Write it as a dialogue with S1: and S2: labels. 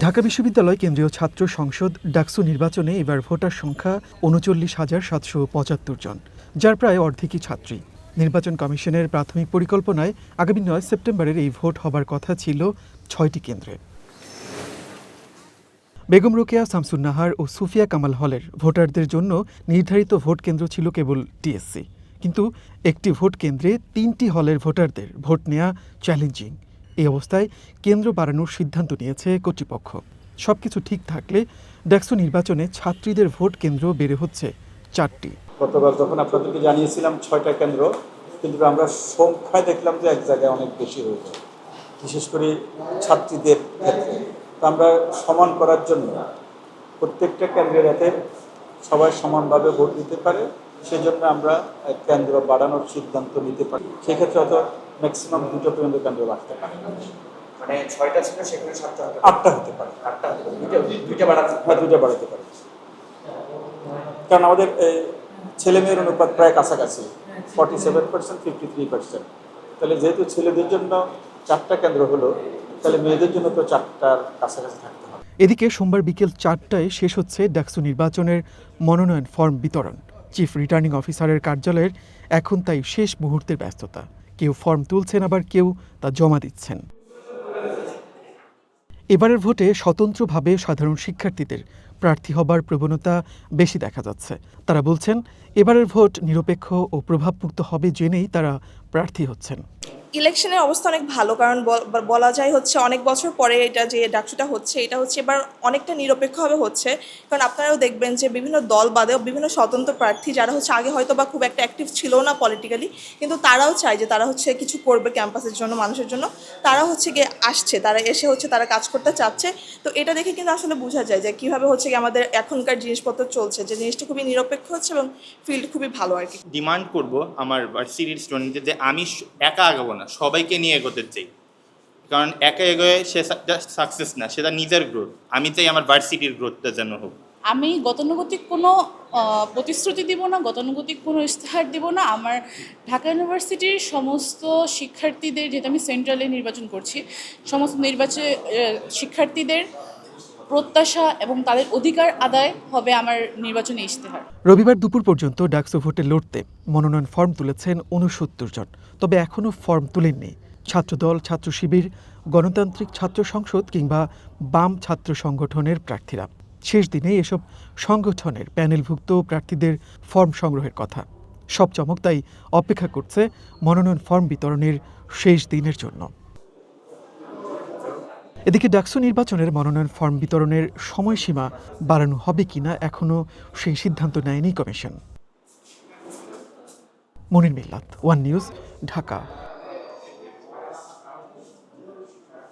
S1: ঢাকা বিশ্ববিদ্যালয় কেন্দ্রীয় ছাত্র সংসদ ডাকসু নির্বাচনে এবার ভোটার সংখ্যা ৩৯,৭৭৫ জন, যার প্রায় অর্ধেকই ছাত্রী। নির্বাচন কমিশনের প্রাথমিক পরিকল্পনায় আগামী ৯ সেপ্টেম্বরের এই ভোট হবার কথা ছিল ৬টি কেন্দ্রে। বেগম রোকেয়া শামসুন্নাহার ও সুফিয়া কামাল হলের ভোটারদের জন্য নির্ধারিত ভোট কেন্দ্র ছিল কেবল টিএসসি, কিন্তু একটি ভোট কেন্দ্রে ৩টি হলের ভোটারদের ভোট নেওয়া চ্যালেঞ্জিং। এই অবস্থায় কেন্দ্র বাড়ানোর সিদ্ধান্ত নিয়েছে কর্তৃপক্ষ। সবকিছু ঠিক থাকলে ডাকসু নির্বাচনে ছাত্রীদের ভোট কেন্দ্র বেড়ে হচ্ছে 4টি।
S2: গতবার যখন আপনাদেরকে জানিয়েছিলাম 6টা কেন্দ্র, কিন্তু আমরা সংখ্যায় দেখলাম যে এক জায়গায় অনেক বেশি হয়েছে, বিশেষ করে ছাত্রীদের ক্ষেত্রে। তো আমরা সমান করার জন্য প্রত্যেকটা কেন্দ্রের যাতে সবাই সমানভাবে ভোট দিতে পারে, সেজন্য আমরা কেন্দ্র বাড়ানোর সিদ্ধান্ত নিতে পারি। সেক্ষেত্রে হয়তো ম্যাক্সিমাম 2টা পর্যন্ত কেন্দ্র বাড়তে পারে।
S3: মানে 6টা ছিল সেখানে
S2: 8টা হতে পারে।
S3: 8টা দুইটা বাড়াতে,
S2: হ্যাঁ, 2টা বাড়াতে পারে, কারণ আমাদের ছেলে মেয়ের অনুপাত প্রায় কাছাকাছি 47%, 53%। তাহলে যেহেতু ছেলেদের জন্য 4টা কেন্দ্র হলো, তাহলে মেয়েদের জন্য তো 4টার কাছাকাছি থাকতে হবে।
S1: এদিকে সোমবার বিকেল 4টায় শেষ হচ্ছে ডাকসু নির্বাচনের মনোনয়ন ফর্ম বিতরণ। চিফ রিটার্নিং অফিসারের কার্যালয়ের এখন তাই শেষ মুহূর্তের ব্যস্ততা। কেউ ফর্ম তুলছেন, আবার কেউ তা জমা দিচ্ছেন। এবারের ভোটে স্বতন্ত্রভাবে সাধারণ শিক্ষার্থীদের প্রার্থী হবার প্রবণতা বেশি দেখা যাচ্ছে। তারা বলছেন, এবারের ভোট নিরপেক্ষ ও প্রভাবমুক্ত হবে জেনেই তারা প্রার্থী হচ্ছেন।
S4: ইলেকশনের অবস্থা অনেক ভালো, কারণ বলা যায় হচ্ছে অনেক বছর পরে এটা যে ডাকসুটা হচ্ছে, এটা হচ্ছে এবার অনেকটা নিরপেক্ষভাবে হচ্ছে। কারণ আপনারাও দেখবেন যে বিভিন্ন দল বাদেও বিভিন্ন স্বতন্ত্র প্রার্থী যারা হচ্ছে আগে হয়তো বা খুব একটা অ্যাক্টিভ ছিল না পলিটিক্যালি, কিন্তু তারাও চায় যে তারা হচ্ছে কিছু করবে ক্যাম্পাসের জন্য, মানুষের জন্য। তারা হচ্ছে গিয়ে আসছে, তারা এসে হচ্ছে তারা কাজ করতে চাচ্ছে। তো এটা দেখে কিন্তু আসলে বোঝা যায় যে কীভাবে হচ্ছে গিয়ে আমাদের এখনকার জিনিসপত্র চলছে, যে জিনিসটা খুবই নিরপেক্ষ হচ্ছে এবং ফিল্ড খুবই ভালো আর কি।
S5: ডিমান্ড করব আমার ভার্সিটির স্টুডেন্টদের যে আমি একা আগাবো না, সবাইকে নিয়ে এগোতে চাই। কারণ একা এগোয় সে সাকসেস না, সেটা নিজের গ্রোথ। আমি চাই আমার ভার্সিটির গ্রোথটা যেন হোক।
S6: আমি গতানুগতিক কোনো প্রতিশ্রুতি দিব না, গতানুগতিক কোনো ইস্তেহার দিব না। আমার ঢাকা ইউনিভার্সিটির সমস্ত শিক্ষার্থীদের, যেহেতু আমি সেন্ট্রালে নির্বাচন করছি, সমস্ত শিক্ষার্থীদের প্রত্যাশা এবং তাদের অধিকার আদায় হবে আমার নির্বাচনী ইশতেহার।
S1: রবিবার দুপুর পর্যন্ত ডাকসু ভোটে লড়তে মনোনয়ন ফর্ম তুলেছেন 69 জন। তবে এখনও ফর্ম তুলেননি ছাত্রদল, ছাত্র শিবির, গণতান্ত্রিক ছাত্র সংসদ কিংবা বাম ছাত্র সংগঠনের প্রার্থীরা। শেষ দিনে এসব সংগঠনের প্যানেলভুক্ত প্রার্থীদের ফর্ম সংগ্রহের কথা। সব চমক তাই অপেক্ষা করছে মনোনয়ন ফর্ম বিতরণের শেষ দিনের জন্য। এদিকে ডাকসু নির্বাচনের মনোনয়ন ফর্ম বিতরণের সময়সীমা বাড়ানো হবে কিনা এখনও সেই সিদ্ধান্ত নেয়নি কমিশন। মনির মিল্লাত, ওয়ান নিউজ, ঢাকা।